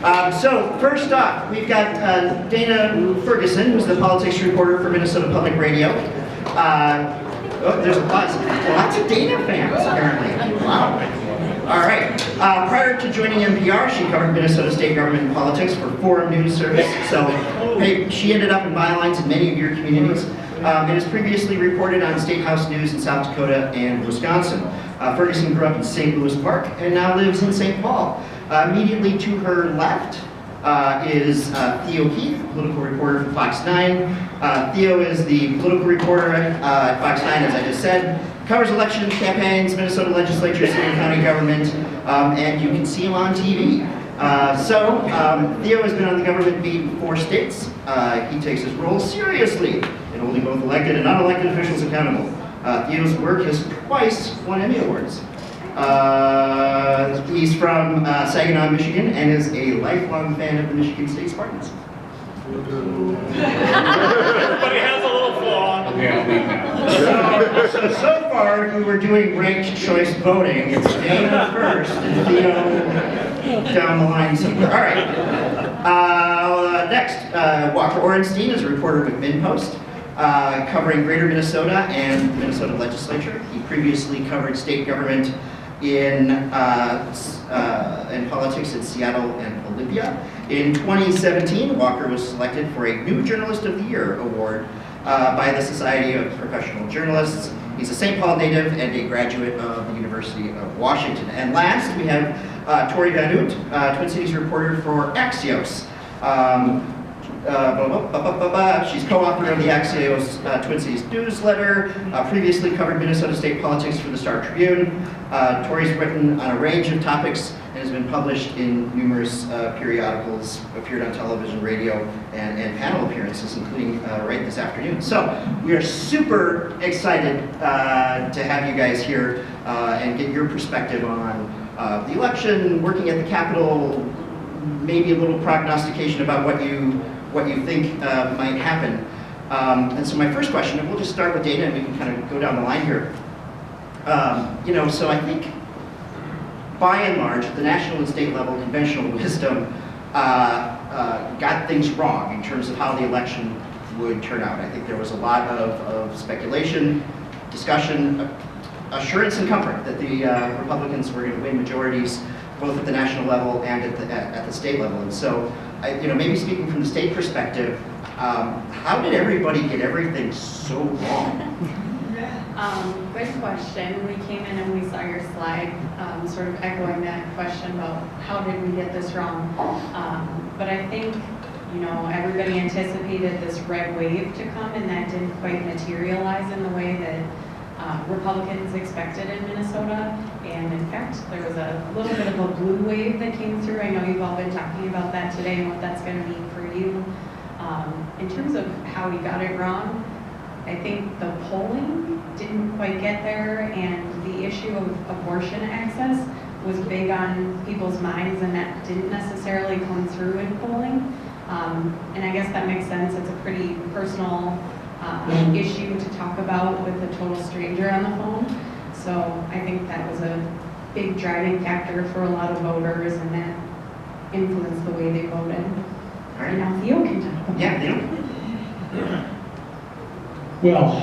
So first off, we've got Dana Ferguson, who's the politics reporter for Minnesota Public Radio. Oh, there's a buzz. Lots of Dana fans, apparently. Wow. All right. Prior to joining NPR, she covered Minnesota state government and politics for Forum News Service. So she ended up in bylines in many of your communities. And has previously reported on State House News in South Dakota and Wisconsin. Ferguson grew up in St. Louis Park and now lives in St. Paul. Immediately to her left is Theo Keith, political reporter for Fox 9. Theo is the political reporter at Fox 9, as I just said. Covers elections, campaigns, Minnesota legislature, city and county government, and you can see him on TV. Theo has been on the government beat in 4 states. He takes his role seriously in holding both elected and unelected officials accountable. Theo's work has twice won Emmy Awards. He's from Saginaw, Michigan, and is a lifelong fan of the Michigan State Spartans. Everybody has a little flaw. So far, we were doing ranked choice voting. It's Dana first, and Theo down the line somewhere. All right. Next, Walker Orenstein is a reporter with MinPost, covering Greater Minnesota and the Minnesota Legislature. He previously covered state government in politics in Seattle and Olympia. In 2017, Walker was selected for a New Journalist of the Year award by the Society of Professional Journalists. He's a St. Paul native and a graduate of the University of Washington. And last, we have Tori Van Oot, Twin Cities reporter for Axios. She's co-author of the Axios Twin Cities newsletter, previously covered Minnesota state politics for the Star Tribune. Tori's written on a range of topics and has been published in numerous periodicals, appeared on television, radio, and panel appearances, including right this afternoon. So we are super excited to have you guys here and get your perspective on the election, working at the Capitol, maybe a little prognostication about what you think might happen. And so my first question, and we'll just start with Dana and we can kind of go down the line here. So I think by and large, at the national and state level, conventional wisdom got things wrong in terms of how the election would turn out. I think there was a lot of speculation, discussion, assurance and comfort that the Republicans were going to win majorities both at the national level and at the state level. And so, maybe speaking from the state perspective, how did everybody get everything so wrong? Good question. We came in and we saw your slide, sort of echoing that question about how did we get this wrong. But I think, everybody anticipated this red wave to come, and that didn't quite materialize in the way that Republicans expected in Minnesota. And in fact, there was a little bit of a blue wave that came through. I know you've all been talking about that today and what that's going to mean for you. In terms of how we got it wrong, I think the polling didn't quite get there, and the issue of abortion access was big on people's minds, and that didn't necessarily come through in polling. And I guess that makes sense. It's a pretty personal issue to talk about with a total stranger on the phone. So I think that was a big driving factor for a lot of voters, and that influenced the way they voted. All right. And now Theo can talk about Yeah, Theo. Well,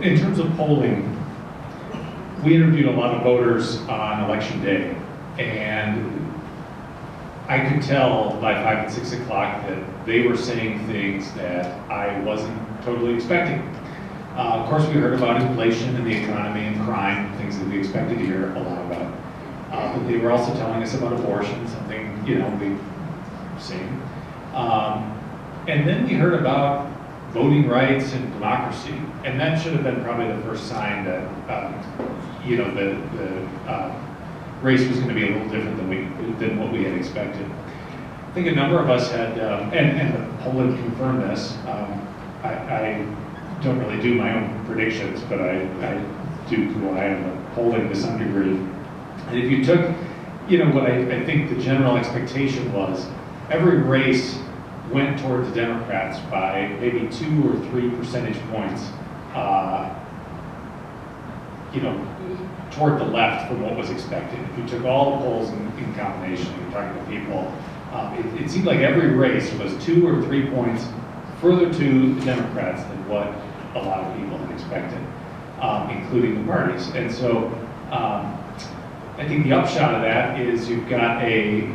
in terms of polling, we interviewed a lot of voters on election day, and I could tell by 5 and 6 o'clock that they were saying things that I wasn't totally expecting. Of course, we heard about inflation and the economy and crime, things that we expected to hear a lot about. But they were also telling us about abortion, something, we've seen. And then we heard about voting rights and democracy. And that should have been probably the first sign that, the race was going to be a little different than what we had expected. I think a number of us had, and the polling confirmed this. I don't really do my own predictions, but I do rely on the polling to some degree. And if you took, what I think the general expectation was, every race went toward the Democrats by maybe 2 or 3 percentage points, toward the left from what was expected. If you took all the polls in combination, you're talking to people, it seemed like every race was 2 or 3 points further to the Democrats than what a lot of people had expected, including the parties. And so I think the upshot of that is you've got a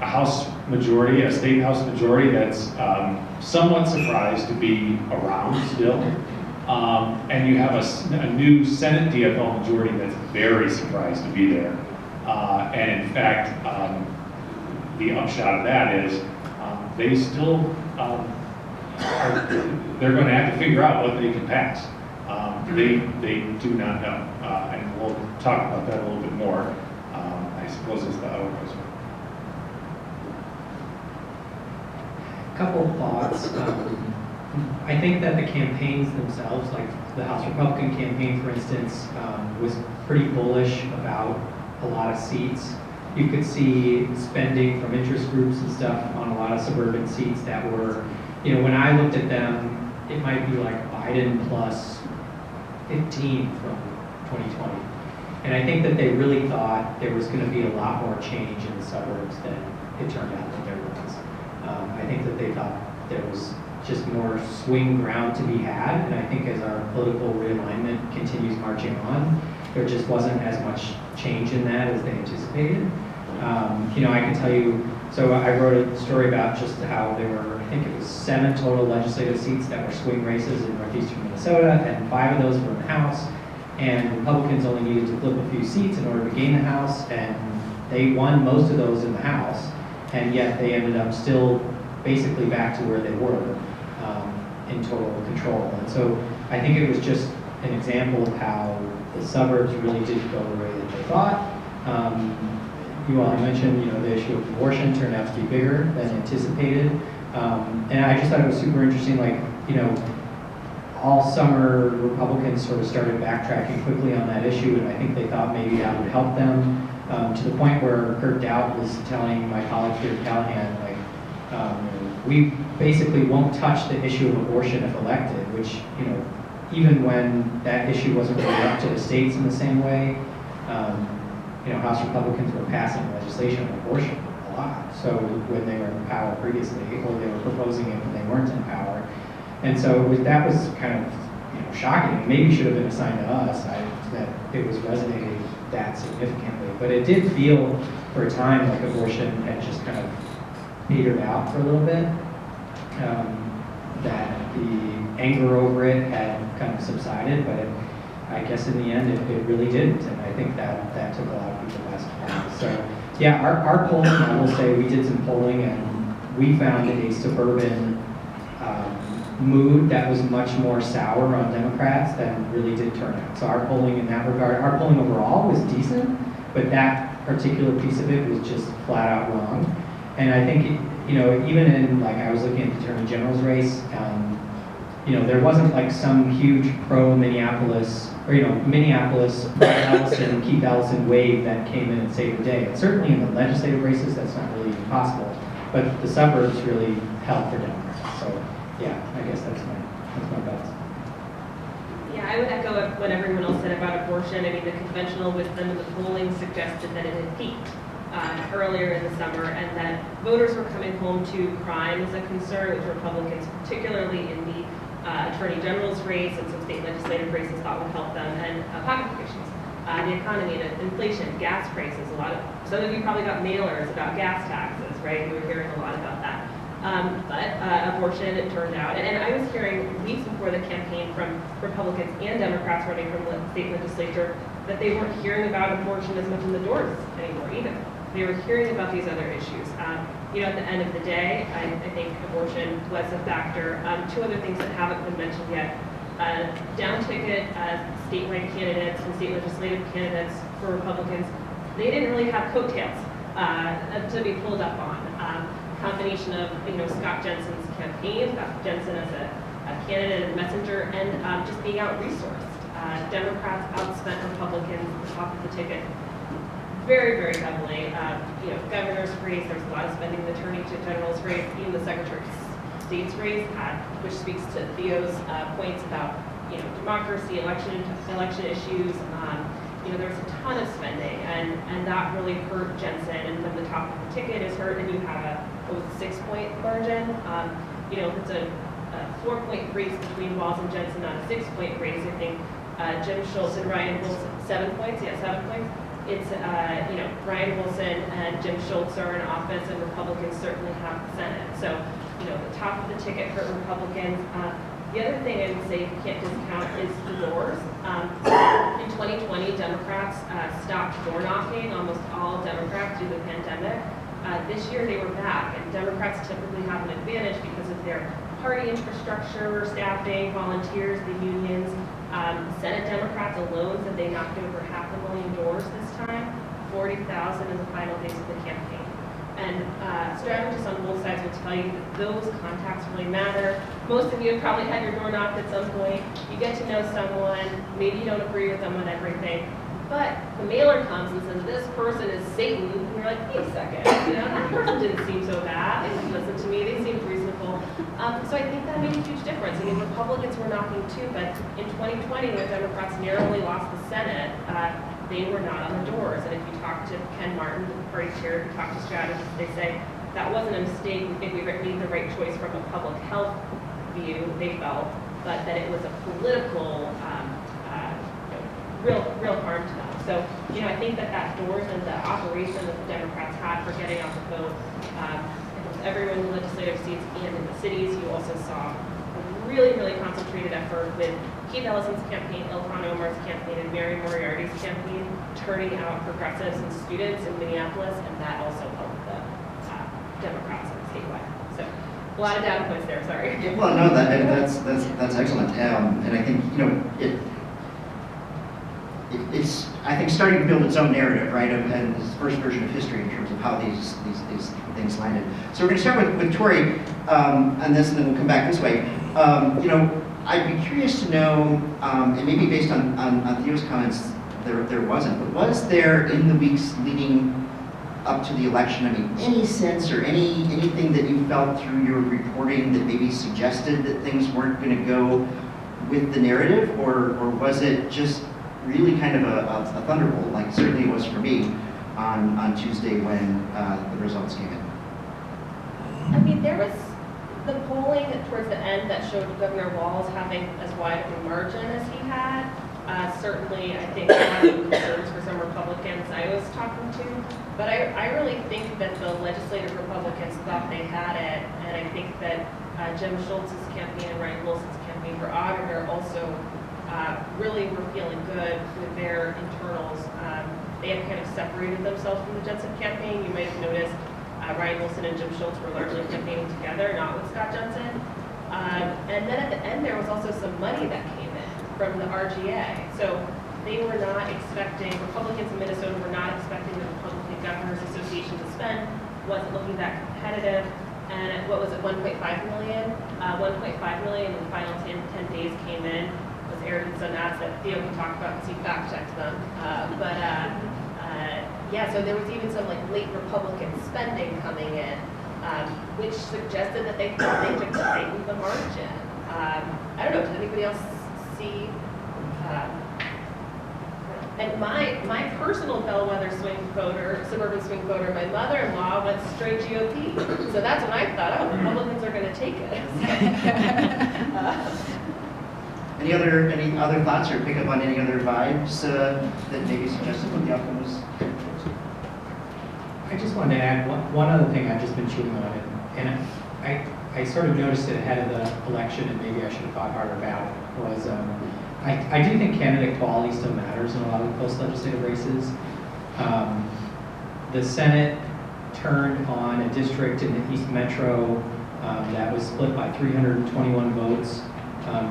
House majority, a state House majority that's somewhat surprised to be around still. And you have a new Senate DFL majority that's very surprised to be there. And in fact, the upshot of that is they still they're going to have to figure out what they can pass. They do not know, and we'll talk about that a little bit more. I suppose as the hour goes on. Couple of thoughts. I think that the campaigns themselves, like the House Republican campaign, for instance, was pretty bullish about a lot of seats. You could see spending from interest groups and stuff on a lot of suburban seats that were, you know, when I looked at them, it might be like Biden plus 15 from 2020. And I think that they really thought there was going to be a lot more change in the suburbs than it turned out that there was. I think that they thought there was just more swing ground to be had, and I think as our political realignment continues marching on, there just wasn't as much change in that as they anticipated. You know, I can tell you, so I wrote a story about just how there were, I think it was 7 total legislative seats that were swing races in northeastern Minnesota, and 5 of those were in the House, and Republicans only needed to flip a few seats in order to gain the House, and they won most of those in the House, and yet they ended up still basically back to where they were in total control. And so I think it was just an example of how the suburbs really did go the way that they thought. You all mentioned, you know, the issue of abortion turned out to be bigger than anticipated. And I just thought it was super interesting, like, you know, all summer Republicans sort of started backtracking quickly on that issue, and I think they thought maybe that would help them, to the point where Kurt Dowd was telling my colleague here at Callahan, like, we basically won't touch the issue of abortion if elected, which, you know, even when that issue wasn't really up to the states in the same way, you know, House Republicans were passing legislation on abortion a lot. So when they were in power previously, or they were proposing it when they weren't in power. And so that was kind of, you know, shocking. Maybe should have been a sign to us that it was resonating that significantly. But it did feel for a time like abortion had just kind of petered out for a little bit. That the anger over it had kind of subsided, but I guess in the end it really didn't, and I think that took a lot of people by surprise. So yeah, our polling, I will say we did some polling, and we found a suburban mood that was much more sour on Democrats than really did turn out. So our polling in that regard, our polling overall was decent, but that particular piece of it was just flat out wrong. And I think, you know, even in, like, I was looking at the Attorney General's race, you know, there wasn't like some huge pro-Minneapolis, or, you know, Minneapolis, Ellison, Keith Ellison wave that came in and saved the day. And certainly in the legislative races, that's not really possible. But the suburbs really held for Democrats. So, yeah, I guess that's my thoughts. Yeah, I would echo what everyone else said about abortion. I mean, the conventional wisdom in the polling suggested that it had peaked earlier in the summer, and that voters were coming home to crime as a concern with Republicans, particularly in the Attorney General's race and some state legislative races thought would help them, and pocket conditions, the economy, and inflation, gas prices. Some of you probably got mailers about gas taxes, right? You were hearing a lot about that. But abortion, it turned out, and I was hearing weeks before the campaign from Republicans and Democrats running from the state legislature that they weren't hearing about abortion as much in the doors anymore either. They were hearing about these other issues. You know, at the end of the day, I think abortion was a factor. 2 other things that haven't been mentioned yet. Down-ticket statewide candidates and state legislative candidates for Republicans, they didn't really have coattails to be pulled up on. Combination of, you know, Scott Jensen's campaign, Scott Jensen as a candidate and messenger, and just being out-resourced. Democrats outspent Republicans at the top of the ticket very, very heavily. You know, governor's race, there's a lot of spending in the Attorney General's race, even the Secretary of State's race, which speaks to Theo's points about, you know, democracy, election issues, there was a ton of spending, and that really hurt Jensen, and then the top of the ticket is hurt, and you have a 6-point margin. It's a 4-point race between Walls and Jensen, not a 6-point race. I think Jim Schultz and Ryan Wilson, 7 points, 7 points. It's, Ryan Wilson and Jim Schultz are in office, and Republicans certainly have the Senate. So, the top of the ticket hurt Republicans. The other thing I would say you can't discount is the doors. In 2020, Democrats stopped door knocking, almost all Democrats due to the pandemic. This year they were back, and Democrats typically have an advantage because of their party infrastructure, staffing, volunteers, the unions. Senate Democrats alone said they knocked over 500,000 doors this time, 40,000 in the final days of the campaign. And strategists on both sides will tell you that those contacts really matter. Most of you have probably had your door knocked at some point. You get to know someone, maybe you don't agree with them on everything, but the mailer comes and says, this person is Satan, and you're like, wait a second, that person didn't seem so bad. They didn't listen to me, they seemed reasonable. So I think that made a huge difference. I mean, Republicans were knocking too, but in 2020, when Democrats narrowly lost the Senate, they were not on the doors. And if you talk to Ken Martin, the party chair, if you talk to strategists, they say that wasn't a mistake. We think we made the right choice from a public health view, they felt, but that it was a political, real harm to them. So, I think that doors and the operation that the Democrats had for getting out the vote, everyone in the legislative seats and in the cities, you also saw a really, really concentrated effort with Keith Ellison's campaign, Ilhan Omar's campaign, and Mary Moriarty's campaign, turning out progressives and students in Minneapolis, and that also helped the Democrats statewide. So, a lot of data points there, sorry. Yeah, well, no, that's excellent, and I think it's I think starting to build its own narrative, right, and this first version of history in terms of how these things landed. So we're going to start with Tori on this, and then we'll come back this way. I'd be curious to know, and maybe based on Theo's comments, there wasn't, but was there in the weeks leading up to the election, any sense or anything that you felt through your reporting that maybe suggested that things weren't going to go with the narrative, or was it just really kind of a thunderbolt, like certainly it was for me on Tuesday when the results came in? There was the polling towards the end that showed Governor Walz having as wide of a margin as he had. Certainly, I think had some concerns for some Republicans I was talking to, but I really think that the legislative Republicans thought they had it, and I think that Jim Schultz's campaign and Ryan Wilson's campaign for auditor also really were feeling good with their internals. They had kind of separated themselves from the Jensen campaign. You might have noticed Ryan Wilson and Jim Schultz were largely campaigning together, not with Scott Jensen. And then at the end, there was also some money that came in from the RGA. So they were not expecting, Republicans in Minnesota were not expecting the Republican Governors Association to spend, wasn't looking that competitive. And what was it, 1.5 million? 1.5 million in the final 10 days came in. Was aired in some ads that Theo can talk about because he fact-checked them. Yeah, so there was even some late Republican spending coming in, which suggested that they thought they could tighten the margin. I don't know, did anybody else see? And my personal bellwether swing voter, suburban swing voter, my mother-in-law went straight GOP. So that's when I thought, oh, Republicans are going to take it. Any other thoughts or pick up on any other vibes that maybe suggested what the outcome was? I just wanted to add one other thing I've just been chewing on it, and I sort of noticed it ahead of the election, and maybe I should have thought harder about it, was I do think candidate quality still matters in a lot of the close legislative races. The Senate turned on a district in the East Metro that was split by 321 votes.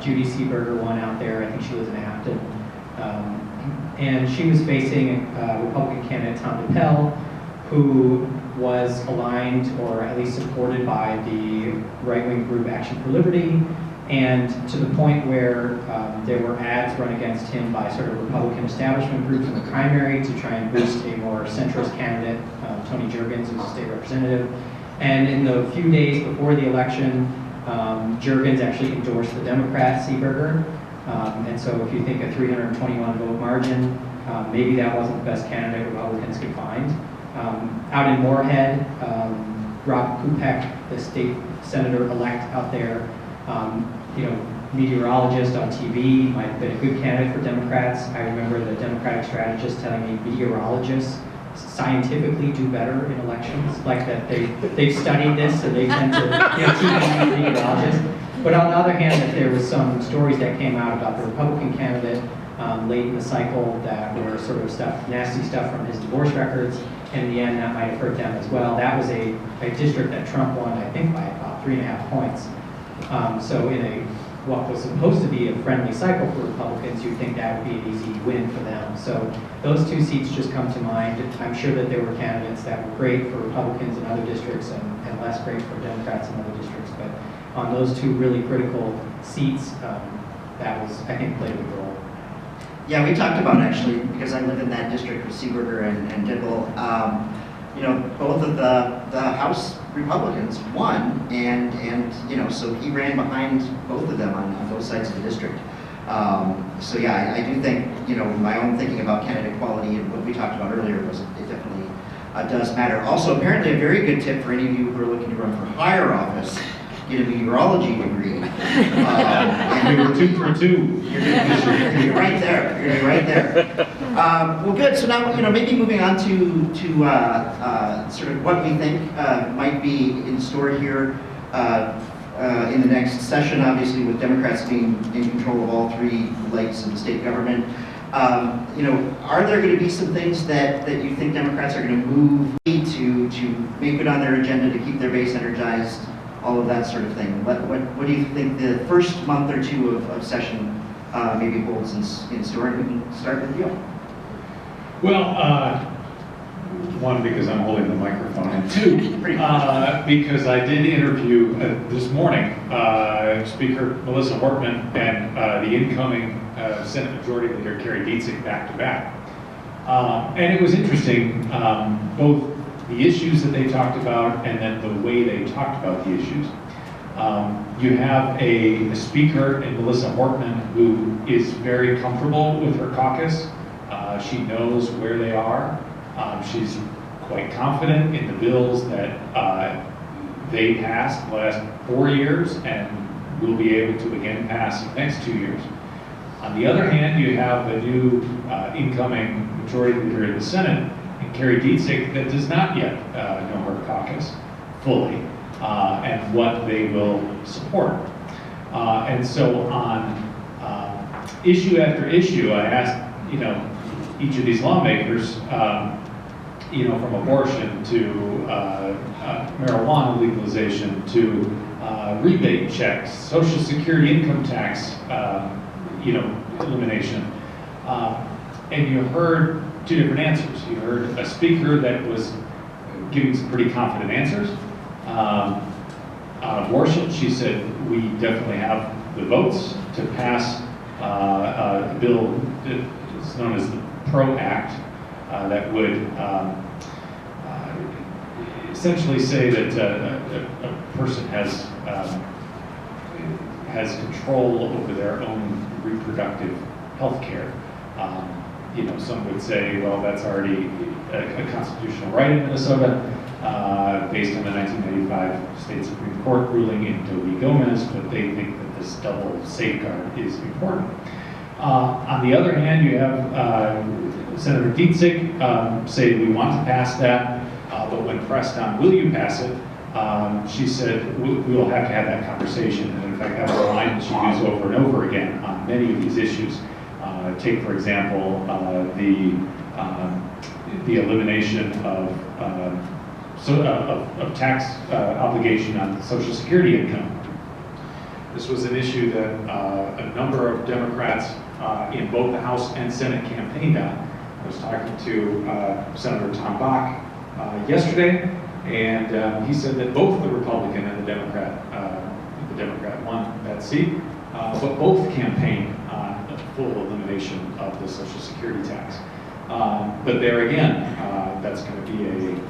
Judy Seeberger won out there. I think she was in Afton. And she was facing Republican candidate Tom DePel, who was aligned or at least supported by the right-wing group Action for Liberty, and to the point where there were ads run against him by sort of Republican establishment groups in the primary to try and boost a more centrist candidate, Tony Juergens, who's a state representative. And in the few days before the election, Juergens actually endorsed the Democrat, Seeberger. And so if you think a 321 vote margin, Maybe that wasn't the best candidate Republicans could find. Out in Moorhead, Rob Kupek, the state senator-elect out there, meteorologist on TV, might have been a good candidate for Democrats. I remember the Democratic strategist telling me meteorologists scientifically do better in elections, like that they've studied this and they tend to TV meteorologists. But on the other hand, that there was some stories that came out about the Republican candidate late in the cycle that were sort of nasty stuff from his divorce records. In the end, that might have hurt them as well. That was a district that Trump won, I think, by about 3.5 points. So in what was supposed to be a friendly cycle for Republicans, you'd think that would be an easy win for them. So those two seats just come to mind. I'm sure that there were candidates that were great for Republicans in other districts and less great for Democrats in other districts. But on those two really critical seats, that was, I think, played a big role. Yeah, we talked about actually, because I live in that district with Seeberger and Dibble, both of the House Republicans won, and so he ran behind both of them on both sides of the district. So yeah, I do think, my own thinking about candidate quality and what we talked about earlier was it definitely does matter. Also, apparently a very good tip for any of you who are looking to run for higher office, get a meteorology degree. We were 2 for 2. You're right there. You're right there. Well, good. So now, maybe moving on to sort of what we think might be in store here in the next session. Obviously, with Democrats being in control of all 3 legs of the state government, are there going to be some things that you think Democrats are going to move to make it on their agenda to keep their base energized? All of that sort of thing. What do you think the first month or 2 of session maybe holds in store? And we can start with you. Well, 1, because I'm holding the microphone, and 2, because I did interview this morning Speaker Melissa Hortman and the incoming Senate Majority Leader Kerry Dietzig back to back. And it was interesting, both the issues that they talked about and then the way they talked about the issues. You have a speaker in Melissa Hortman who is very comfortable with her caucus. She knows where they are. She's quite confident in the bills that they passed the last 4 years and will be able to again pass the next 2 years. On the other hand, you have a new incoming Majority Leader in the Senate, Kerry Dietzig, that does not yet know her caucus fully and what they will support. And so on issue after issue, I asked, each of these lawmakers, from abortion to marijuana legalization to rebate checks, Social Security income tax, elimination. And you heard 2 different answers. You heard a speaker that was giving some pretty confident answers. On abortion, she said, we definitely have the votes to pass a bill that's known as the PRO Act that would essentially say that a person has control over their own reproductive health care. Some would say, well, that's already a constitutional right in Minnesota, based on the 1995 State Supreme Court ruling in Doe v. Gomez, but they think that this double safeguard is important. On the other hand, you have Senator Dietzig say we want to pass that, but when pressed on, will you pass it? She said, we'll have to have that conversation. And in fact, that was a line that she used over and over again on many of these issues. Take, for example, the elimination of tax obligation on Social Security income. This was an issue that a number of Democrats in both the House and Senate campaigned on. I was talking to Senator Tom Bach yesterday, and he said that both the Republican and the Democrat won that seat, but both campaigned on a full elimination of the Social Security tax. But there again, that's going to be an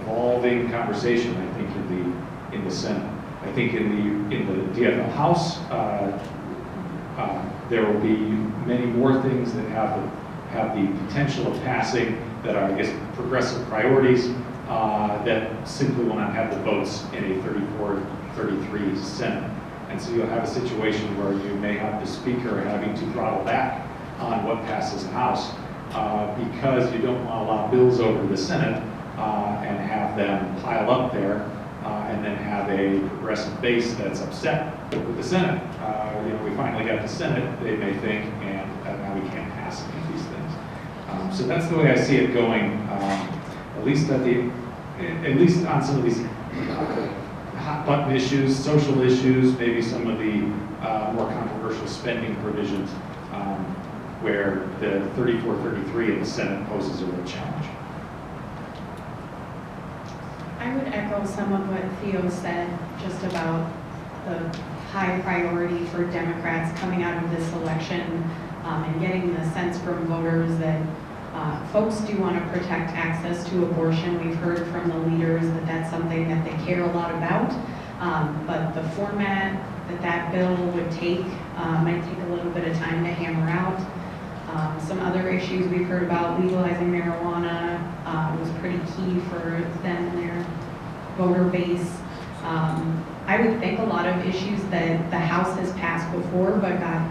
evolving conversation, I think, in the Senate. I think in the DFL House, there will be many more things that have have the potential of passing that are, I guess, progressive priorities that simply will not have the votes in a 34-33 Senate. And so you'll have a situation where you may have the speaker having to throttle back on what passes the House because you don't want to allow bills over the Senate and have them pile up there and then have a progressive base that's upset with the Senate. We finally got the Senate, they may think, and now we can't pass any of these things. So that's the way I see it going, at least on some of these hot button issues, social issues, maybe some of the more controversial spending provisions where the 34-33 in the Senate poses a real challenge. I would echo some of what Theo said just about the high priority for Democrats coming out of this election and getting the sense from voters that folks do want to protect access to abortion. We've heard from the leaders that that's something that they care a lot about, but the format that bill would take might take a little bit of time to hammer out. Some other issues we've heard about, legalizing marijuana was pretty key for them and their voter base. I would think a lot of issues that the House has passed before but got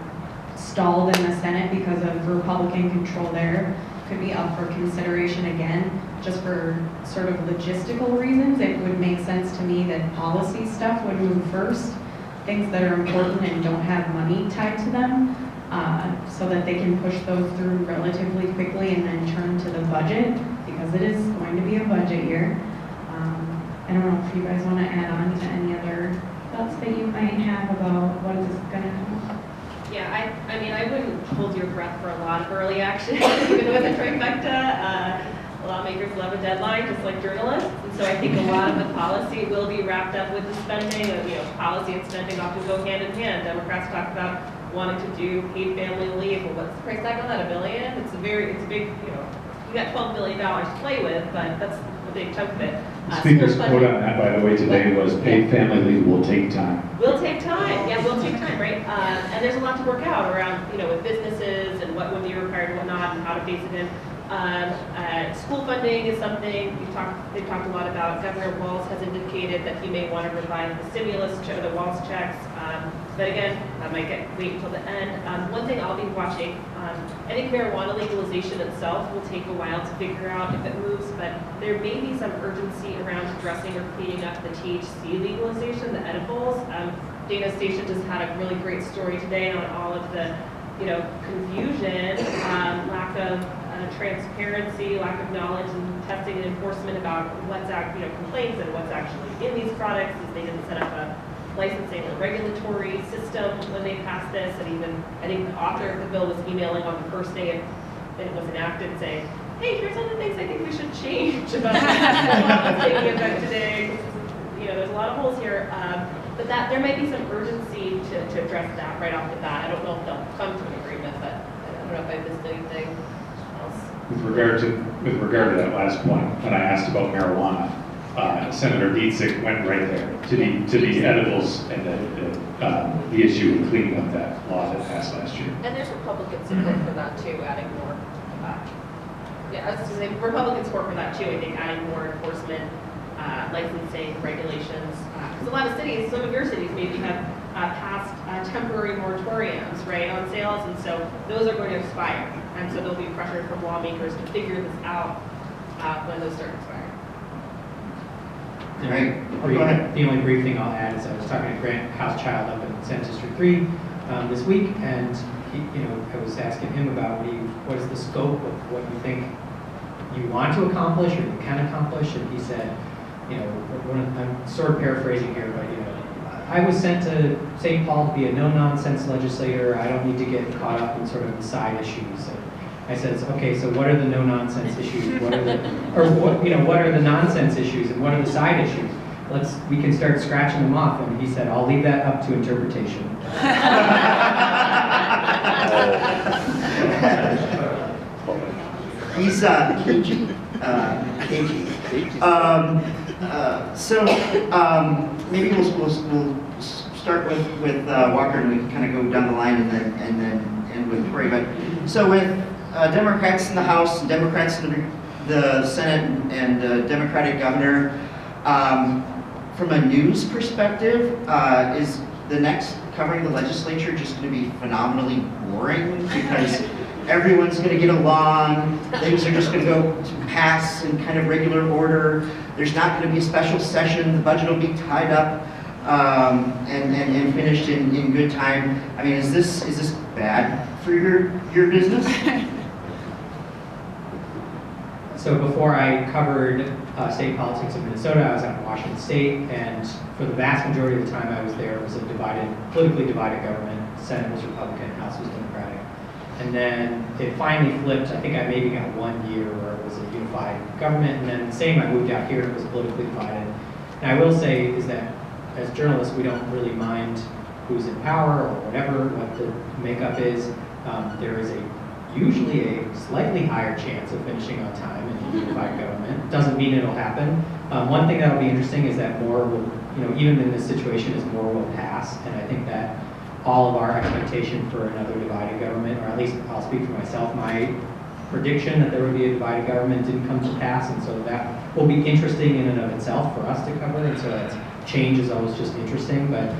stalled in the Senate because of Republican control there could be up for consideration again. Just for sort of logistical reasons, it would make sense to me that policy stuff would move first, things that are important and don't have money tied to them, so that they can push those through relatively quickly and then turn to the budget, because it is going to be a budget year. I don't know if you guys want to add on to any other thoughts that you might have about what is going to come. Yeah, I mean, I wouldn't hold your breath for a lot of early action, even with a trifecta. Lawmakers love a deadline, just like journalists. And so I think a lot of the policy will be wrapped up with the spending. Policy and spending often go hand in hand. Democrats talk about wanting to do paid family leave. Well, what's the price tag on that? $1 billion? It's a big, you got $12 billion to play with, but that's a big chunk of it. The Speaker's quote on that, by the way, today was paid family leave will take time. Will take time. Yeah, will take time, right? And there's a lot to work out around, with businesses and what would be required and whatnot and how to phase it in. School funding is something they've talked a lot about. Governor Walz has indicated that he may want to revise the stimulus or the Walz checks. But again, I might wait until the end. One thing I'll be watching, I think marijuana legalization itself will take a while to figure out if it moves, but there may be some urgency around addressing or cleaning up the THC legalization, the edibles. Dana Station just had a really great story today on all of the, confusion, lack of transparency, lack of knowledge and testing and enforcement about what's complaints and what's actually in these products, is they didn't set up a licensing or regulatory system when they passed this. And even, I think the author of the bill was emailing on the first day that it was enacted saying, hey, here's all the things I think we should change about what's taking effect today. There's a lot of holes here. But that there might be some urgency to address that right off the bat. I don't know if they'll come to an agreement, but I don't know if I missed anything else. With regard to that last point, when I asked about marijuana, Senator Dietzig went right there to the edibles and the issue of cleaning up that law that passed last year. And there's Republican support for that too, adding more. I was going to say Republican support for that too. I think adding more enforcement, licensing, regulations. Because a lot of cities, some of your cities maybe have passed temporary moratoriums, right, on sales, and so those are going to expire. And so there'll be pressure from lawmakers to figure this out when those start expiring. Go ahead. The only brief thing I'll add is I was talking to Grant Housechild up in Senate District 3 this week, and I was asking him about what is the scope of what you think you want to accomplish or you can accomplish, and he said, I'm sort of paraphrasing here, but I was sent to St. Paul to be a no-nonsense legislator. I don't need to get caught up in sort of the side issues. And I said, okay, so what are the no-nonsense issues? What are the nonsense issues and what are the side issues? We can start scratching them off. And he said, I'll leave that up to interpretation. He's cagey. Maybe we'll start with Walker, and we can kind of go down the line and then end with Tori. But so with Democrats in the House, Democrats in the Senate, and Democratic governor. From a news perspective, is the next covering the legislature just going to be phenomenally boring because everyone's going to get along, things are just going to go to pass in kind of regular order, there's not going to be a special session, the budget will be tied up and finished in good time. I mean, is this bad for your business? So before I covered state politics in Minnesota, I was at Washington State, and for the vast majority of the time I was there, it was a politically divided government. Senate was Republican, House was Democratic. And then it finally flipped. I think I maybe got 1 year where it was a unified government, and then the same, I moved out here, it was politically divided. And I will say is that as journalists, we don't really mind who's in power or whatever, what the makeup is. There is usually a slightly higher chance of finishing on time in a unified government. Doesn't mean it'll happen. One thing that'll be interesting is that more will, even in this situation, is more will pass. And I think that all of our expectation for another divided government, or at least I'll speak for myself, my prediction that there would be a divided government didn't come to pass. And so that will be interesting in and of itself for us to cover. And so that's, change is always just interesting. But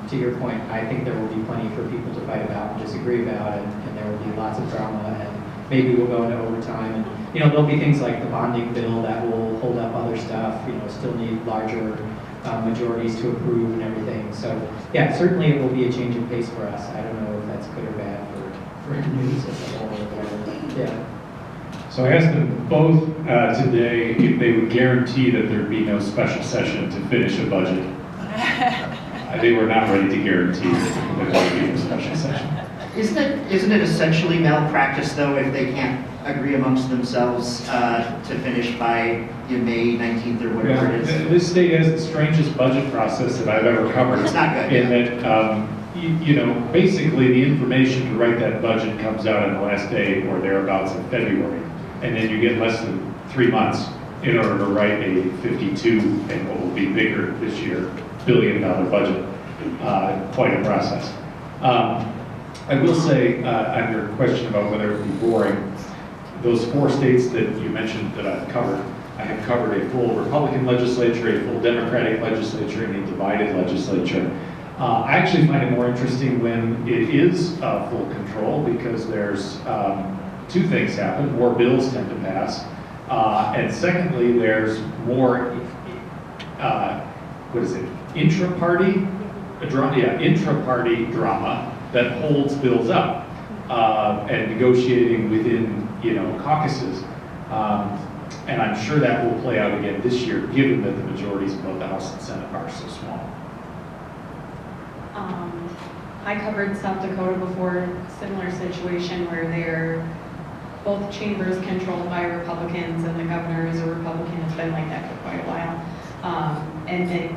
to your point, I think there will be plenty for people to fight about and disagree about, and there will be lots of drama, and maybe we'll go into overtime. And there'll be things like the bonding bill that will hold up other stuff. Still need larger majorities to approve and everything. So yeah, certainly it will be a change in pace for us. I don't know if that's good or bad for news as a whole or whatever. Yeah. So I asked them both today if they would guarantee that there'd be no special session to finish a budget. They were not ready to guarantee that there would be no special session. Isn't it essentially malpractice though if they can't agree amongst themselves to finish by May 19th or whatever it is? This state has the strangest budget process that I've ever covered. It's not good. In that, basically the information to write that budget comes out on the last day or thereabouts in February. And then you get less than 3 months in order to write a 52 and what will be bigger this year, $1 billion budget. Quite a process. I will say on your question about whether it would be boring, those 4 states that you mentioned that I've covered, I have covered a full Republican legislature, a full Democratic legislature, and a divided legislature. I actually find it more interesting when it is full control because there's 2 things happen. More bills tend to pass. And secondly, there's more, intra-party drama that holds bills up and negotiating within, caucuses. And I'm sure that will play out again this year, given that the majorities of both the House and Senate are so small. I covered South Dakota before, similar situation where they're both chambers controlled by Republicans and the governor is a Republican. It's been like that for quite a while. And the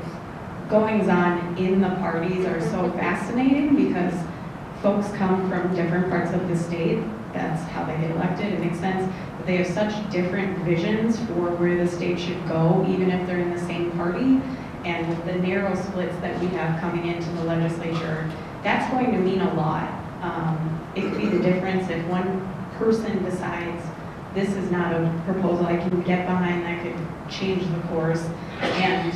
goings on in the parties are so fascinating because folks come from different parts of the state. That's how they get elected. It makes sense. But they have such different visions for where the state should go, even if they're in the same party. And with the narrow splits that we have coming into the legislature, that's going to mean a lot. It could be the difference if one person decides this is not a proposal I can get behind that could change the course. And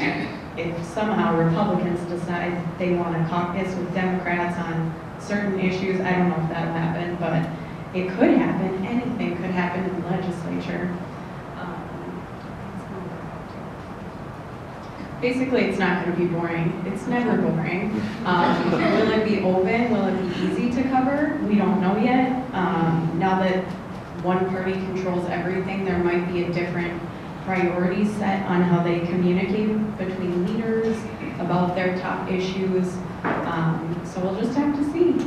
if somehow Republicans decide they want to caucus with Democrats on certain issues, I don't know if that'll happen, but it could happen. Anything could happen in the legislature. Basically, it's not going to be boring. It's never boring. Will it be open? Will it be easy to cover? We don't know yet. Now that one party controls everything, there might be a different priority set on how they communicate between leaders about their top issues. So we'll just have to see.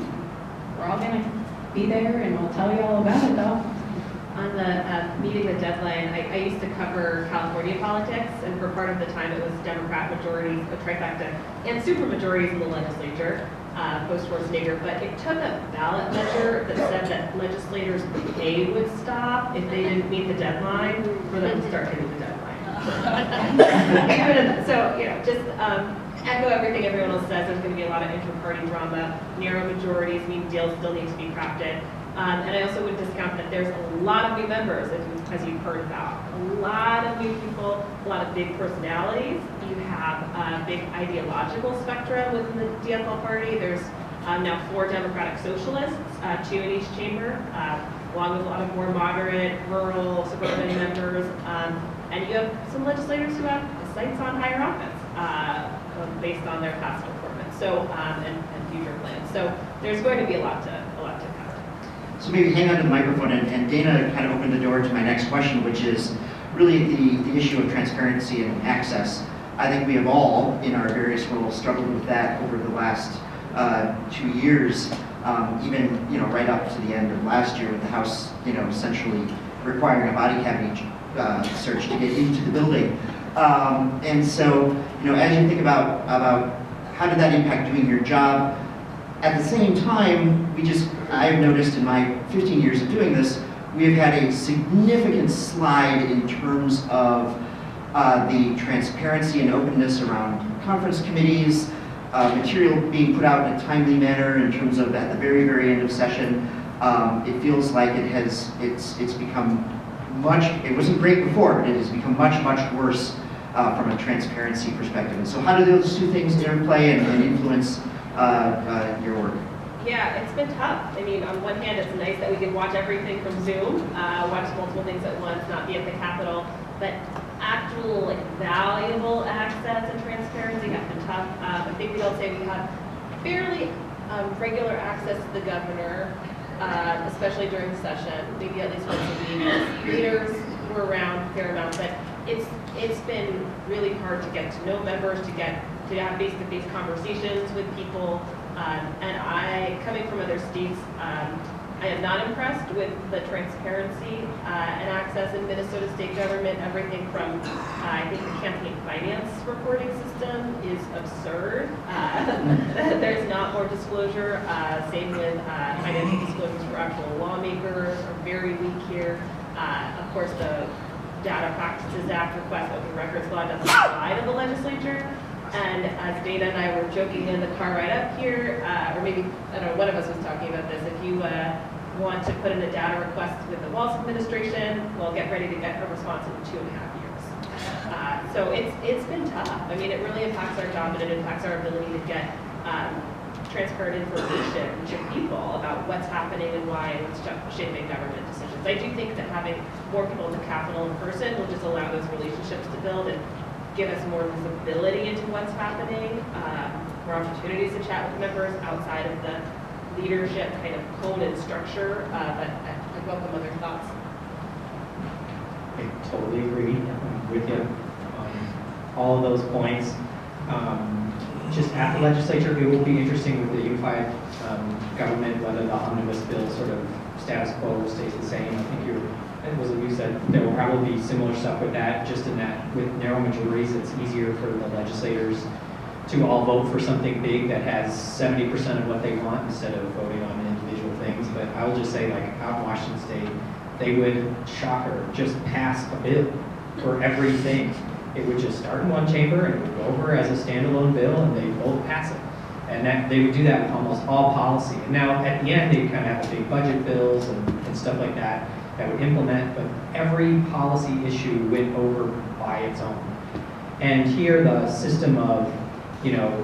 We're all going to be there, and we'll tell you all about it, though. On the meeting the deadline, I used to cover California politics, and for part of the time it was Democrat majorities, a trifecta, and super majorities in the legislature, post-Schwarzenegger. But it took a ballot measure that said that legislators' pay would stop if they didn't meet the deadline for them to start hitting the deadline. So, just echo everything everyone else says. There's going to be a lot of inter-party drama. Narrow majorities mean deals still need to be crafted. And I also would discount that there's a lot of new members, as you've heard about. A lot of new people, a lot of big personalities. You have a big ideological spectrum within the DFL party. There's now 4 Democratic Socialists, 2 in each chamber, along with a lot of more moderate, rural, suburban members. And you have some legislators who have sights on higher office based on their past performance, so and future plans. So there's going to be a lot to cover. So maybe hang on to the microphone, and Dana kind of opened the door to my next question, which is really the issue of transparency and access. I think we have all, in our various roles, struggled with that over the last 2 years, even right up to the end of last year with the House, essentially requiring a body cavity search to get into the building. And so, as you think about how did that impact doing your job, at the same time, I've noticed in my 15 years of doing this, we've had a significant slide in terms of the transparency and openness around conference committees, material being put out in a timely manner in terms of at the very, very end of session. It feels like it's become it wasn't great before, but it has become much, much worse from a transparency perspective. And so how do those two things interplay and influence your work? Yeah, it's been tough. I mean, on one hand, it's nice that we can watch everything from Zoom, watch multiple things at once, not be at the Capitol, but actual valuable access and transparency has been tough. I think we all say we have fairly regular access to the governor, especially during the session, maybe at least once a week. Leaders were around a fair amount, but it's been really hard to get to know members, to have face-to-face conversations with people. And coming from other states, I am not impressed with the transparency and access in Minnesota state government. Everything from, I think the campaign finance reporting system is absurd. There's not more disclosure. Same with financial disclosures for actual lawmakers are very weak here. Of course, the Data Practices Act request open records law doesn't apply to the legislature. And as Dana and I were joking in the car right up here, or maybe, I don't know, one of us was talking about this, if you want to put in a data request with the Walz administration, well, get ready to get a response in 2.5 years. So it's been tough. I mean, it really impacts our job, and it impacts our ability to get transparent information to people about what's happening and why, and what's shaping government decisions. I do think that having more people at the Capitol in person will just allow those relationships to build and give us more visibility into what's happening, more opportunities to chat with members outside of the leadership kind of code and structure, but I welcome other thoughts. I totally agree with you on all of those points. Just at the legislature, it will be interesting with the unified government, whether the omnibus bill sort of status quo stays the same. I think it was you said there will probably be similar stuff with that, just in that with narrow majorities, it's easier for the legislators to all vote for something big that has 70% of what they want instead of voting on individual things. But I will just say, like out in Washington State, they would, shocker, just pass a bill for everything. It would just start in one chamber and it would go over as a standalone bill and they'd both pass it. And they would do that with almost all policy. And now at the end, they'd kind of have the big budget bills and stuff like that would implement, but every policy issue went over by its own. And here the system of,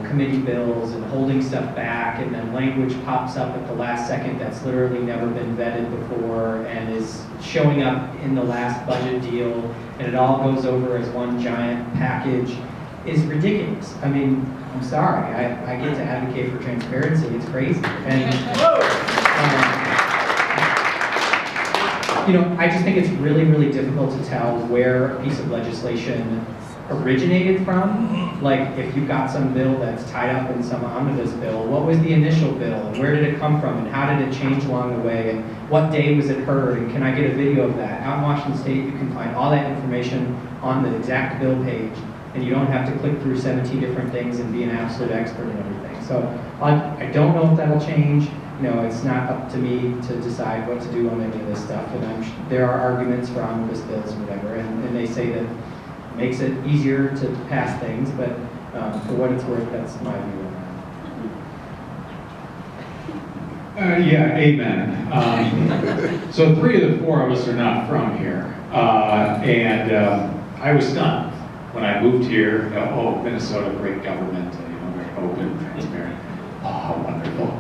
committee bills and holding stuff back, and then language pops up at the last second that's literally never been vetted before and is showing up in the last budget deal, and it all goes over as one giant package, is ridiculous. I mean, I'm sorry, I get to advocate for transparency, it's crazy. And, I just think it's really, really difficult to tell where a piece of legislation originated from. Like, if you've got some bill that's tied up in some omnibus bill, what was the initial bill, and where did it come from, and how did it change along the way, and what day was it heard, and can I get a video of that? Out in Washington State, you can find all that information on the exact bill page, and you don't have to click through 17 different things and be an absolute expert in everything. So I don't know if that'll change. It's not up to me to decide what to do on any of this stuff, and there are arguments for omnibus bills and whatever, and they say that it makes it easier to pass things, but for what it's worth, that's my view on Yeah, amen. So 3 of the 4 of us are not from here. I was stunned when I moved here. Oh, Minnesota, great government, very open, transparent. Oh, how wonderful.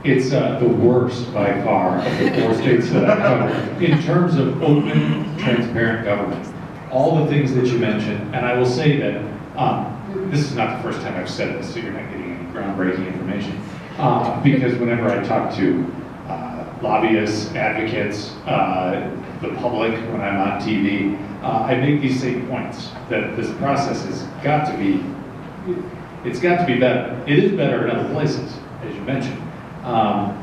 It's the worst by far of the 4 states that I've covered in terms of open, transparent government. All the things that you mentioned, and I will say that this is not the first time I've said this, so you're not getting any groundbreaking information. Because whenever I talk to lobbyists, advocates, the public, when I'm on TV, I make these same points, that this process has got to be, it's got to be better. It is better in other places, as you mentioned. I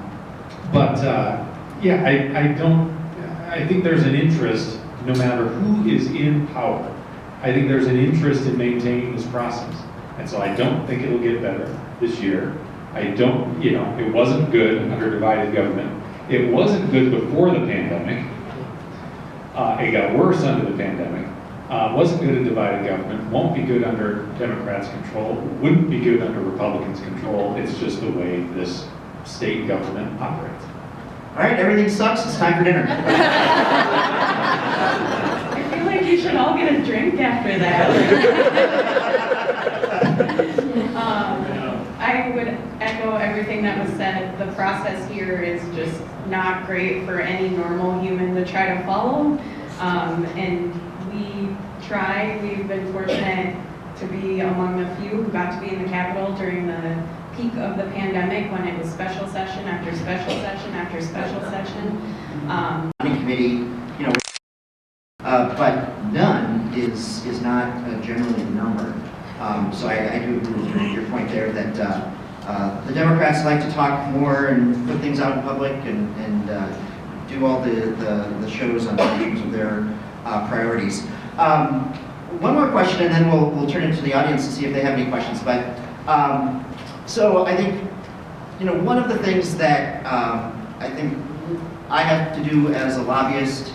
think there's an interest, no matter who is in power, I think there's an interest in maintaining this process. And so I don't think it'll get better this year. It wasn't good under divided government. It wasn't good before the pandemic. It got worse under the pandemic. Wasn't good in divided government. Won't be good under Democrats' control. Wouldn't be good under Republicans' control. It's just the way this state government operates. All right, everything sucks. It's time for dinner. I feel like you should all get a drink after that. I would echo everything that was said. The process here is just not great for any normal human to try to follow. And we try. We've been fortunate to be among the few who got to be in the Capitol during the peak of the pandemic when it was special session after special session after special session. Committee, but none is not generally a number. So I do agree with your point there that the Democrats like to talk more and put things out in public and do all the shows on terms of their priorities. One more question, and then we'll turn it to the audience and see if they have any questions. But so I think one of the things that I think I have to do as a lobbyist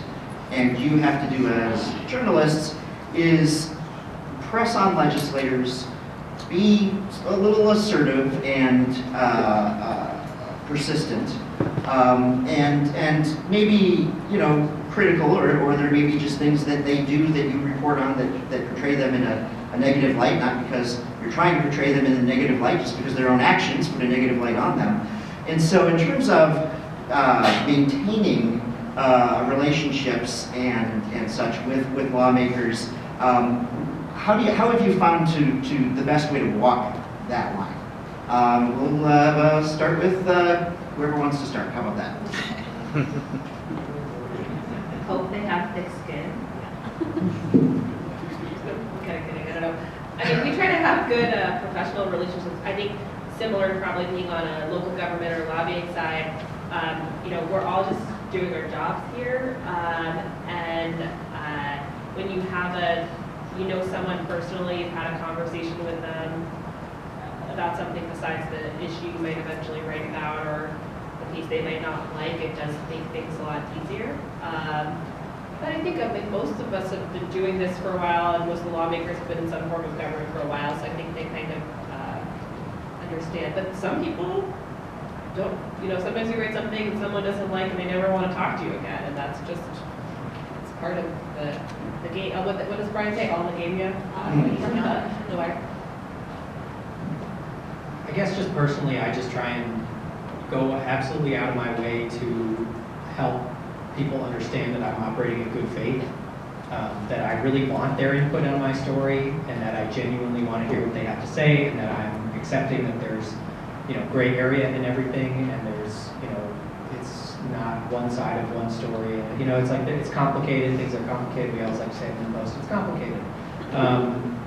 and you have to do as journalists is press on legislators, be a little assertive and persistent, and maybe critical, or there may be just things that they do that you report on that portray them in a negative light, not because you're trying to portray them in a negative light, just because their own actions put a negative light on them. And so in terms of maintaining relationships and such with lawmakers, how have you found to the best way to walk that line? We'll start with whoever wants to start. How about that? Hope they have thick skin. Kidding, I don't know. I mean, we try to have good professional relationships. I think similar to probably being on a local government or lobbying side, we're all just doing our jobs here. When you have someone personally, you've had a conversation with them about something besides the issue you might eventually write about or the piece they might not like, it does make things a lot easier. But I think most of us have been doing this for a while, and most of the lawmakers have been in some form of government for a while, so I think they kind of understand. But some people don't, sometimes you write something and someone doesn't like and they never want to talk to you again, and that's just, it's part of the game. What does Brian say? All in the game, yeah? I guess just personally, I just try and go absolutely out of my way to help people understand that I'm operating in good faith, that I really want their input on my story, and that I genuinely want to hear what they have to say, and that I'm accepting that there's, gray area in everything, and there's, it's not one side of one story. It's like, it's complicated, things are complicated. We always like to say in the post, it's complicated.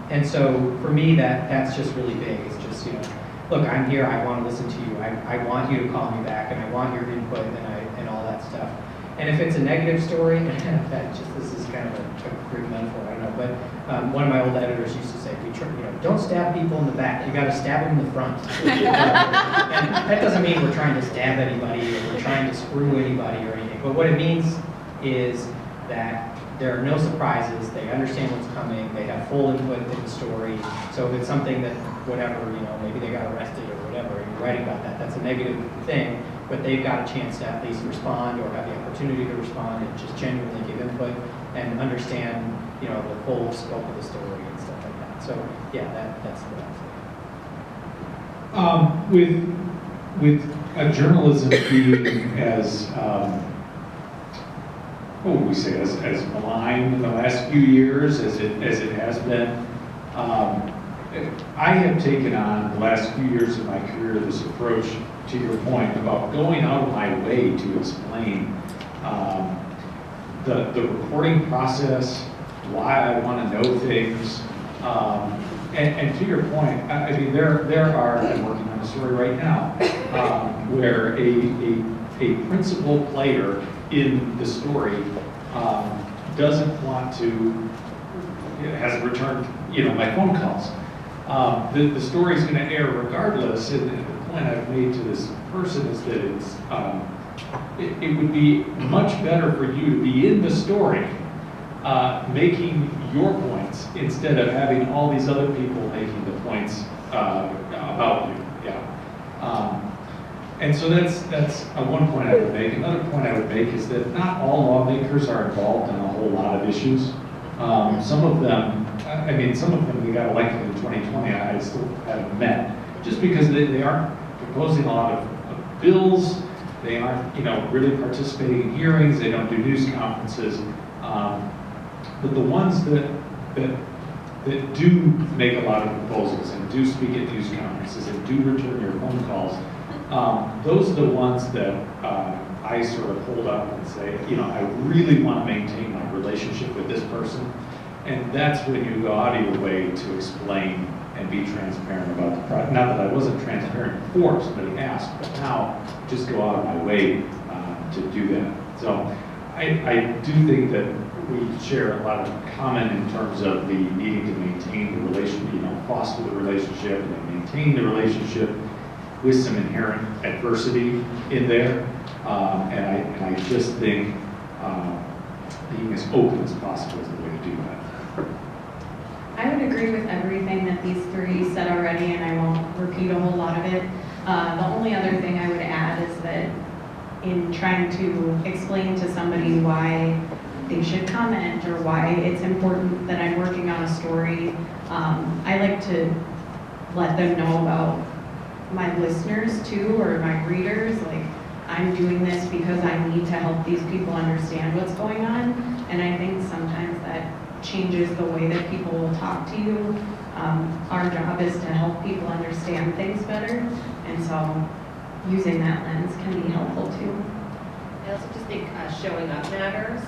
And so for me, that's just really big. It's just, look, I'm here, I want to listen to you. I want you to call me back, and I want your input and all that stuff. And if it's a negative story, this is kind of a crude metaphor, I don't know, but one of my old editors used to say, don't stab people in the back, you got to stab them in the front. And that doesn't mean we're trying to stab anybody or we're trying to screw anybody or anything, but what it means is that there are no surprises, they understand what's coming, they have full input in the story. So if it's something that, whatever, maybe they got arrested or whatever, and you're writing about that, that's a negative thing, but they've got a chance to at least respond or have the opportunity to respond and just genuinely give input and understand, the full scope of the story and stuff like that. So, yeah, that's what I'm saying. With journalism being as, what would we say, as maligned in the last few years as it has been, I have taken on the last few years of my career this approach, to your point, about going out of my way to explain the reporting process, why I want to know things. And to your point, I mean, there are, I'm working on a story right now, where a principal player in the story doesn't want to, hasn't returned, my phone calls. The story's going to air regardless, and the point I've made to this person is that it's, it would be much better for you to be in the story, making your points instead of having all these other people making the points about you. Yeah. And so that's one point I would make. Another point I would make is that not all lawmakers are involved in a whole lot of issues. Some of them we got elected in 2020, I still haven't met, just because they aren't proposing a lot of bills, they aren't, really participating in hearings, they don't do news conferences. But the ones that do make a lot of proposals and do speak at news conferences and do return your phone calls, those are the ones that I sort of hold up and say, I really want to maintain my relationship with this person. And that's when you go out of your way to explain and be transparent about the product. Not that I wasn't transparent before, somebody asked, but now just go out of my way to do that. So I do think that we share a lot of common in terms of the needing to maintain the relationship, foster the relationship and maintain the relationship with some inherent adversity in there. And I just think being as open as possible is the way to do that. I would agree with everything that these three said already, and I won't repeat a whole lot of it. The only other thing I would add is that in trying to explain to somebody why they should comment or why it's important that I'm working on a story, I like to let them know about my listeners too, or my readers. Like, I'm doing this because I need to help these people understand what's going on, and I think sometimes that changes the way that people will talk to you. Our job is to help people understand things better, and so using that lens can be helpful too. I also just think showing up matters.